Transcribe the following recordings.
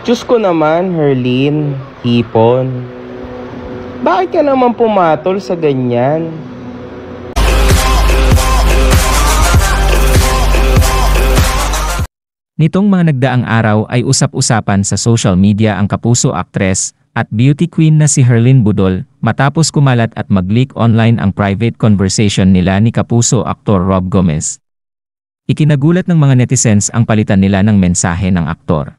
Diyos ko naman, Herlin, hipon. Bakit ka naman pumatol sa ganyan? Nitong mga nagdaang araw ay usap-usapan sa social media ang kapuso aktres at beauty queen na si Herlin Budol matapos kumalat at mag-leak online ang private conversation nila ni kapuso aktor Rob Gomez. Ikinagulat ng mga netizens ang palitan nila ng mensahe ng aktor.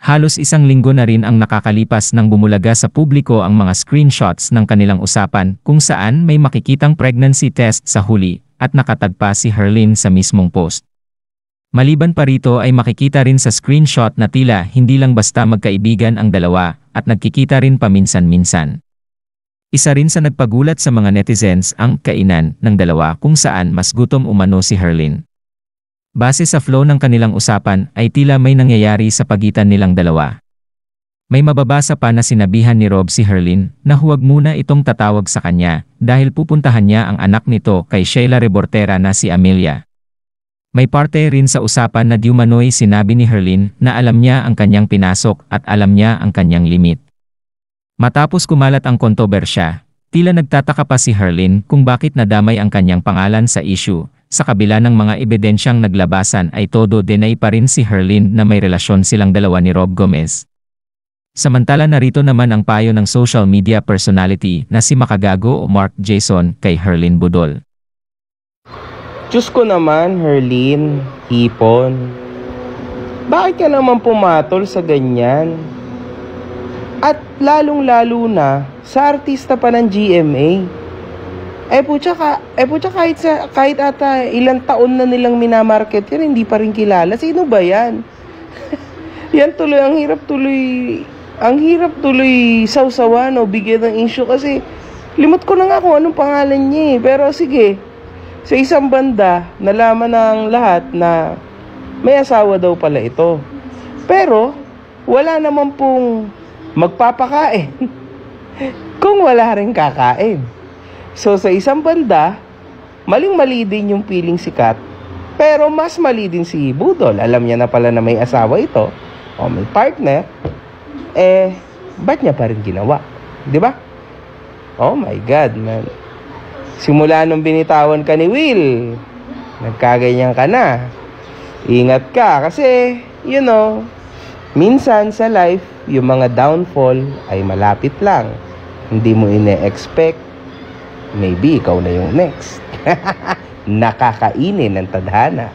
Halos isang linggo na rin ang nakakalipas nang bumulaga sa publiko ang mga screenshots ng kanilang usapan kung saan may makikitang pregnancy test sa huli at nakatagpa si Herlin sa mismong post. Maliban pa rito ay makikita rin sa screenshot na tila hindi lang basta magkaibigan ang dalawa at nagkikita rin paminsan-minsan. Isa rin sa nagpagulat sa mga netizens ang kainan ng dalawa kung saan mas gutom umano si Herlin. Base sa flow ng kanilang usapan ay tila may nangyayari sa pagitan nilang dalawa. May mababasa pa na sinabihan ni Rob si Herlin na huwag muna itong tatawag sa kanya dahil pupuntahan niya ang anak nito kay Sheila Rebortera na si Amelia. May parte rin sa usapan na di umano'y sinabi ni Herlin na alam niya ang kanyang pinasok at alam niya ang kanyang limit. Matapos kumalat ang kontrobersya, tila nagtataka pa si Herlin kung bakit nadamay ang kanyang pangalan sa issue. Sa kabila ng mga ebidensyang naglabasan ay todo deny pa rin si Herlin na may relasyon silang dalawa ni Rob Gomez. Samantala narito naman ang payo ng social media personality na si Makagago o Mark Jason kay Herlin Budol. Diyos ko naman, Herlin, hipon. Bakit ka naman pumatol sa ganyan? At lalong-lalo na sa artista pa ng GMA. Kahit ata ilang taon na nilang minamarket yan, hindi pa rin kilala. Sino ba yan? Yan tuloy, ang hirap tuloy sawsawan o bigyan ng issue kasi limot ko na nga kung anong pangalan niya eh. Pero sige, sa isang banda, nalaman ng lahat na may asawa daw pala ito. Pero, wala naman pong magpapakain kung wala rin kakain. So, sa isang banda, maling-mali din yung feeling si Kat, pero mas mali din si Budol. Alam niya na pala na may asawa ito, o may partner, ba't niya pa rin ginawa? Diba? Oh my God, man. Simula nung binitawan ka ni Will, nagkaganyan ka na. Ingat ka kasi, minsan sa life, yung mga downfall ay malapit lang. Hindi mo ine-expect, maybe ikaw na yung next. Nakakainin ng tadhana.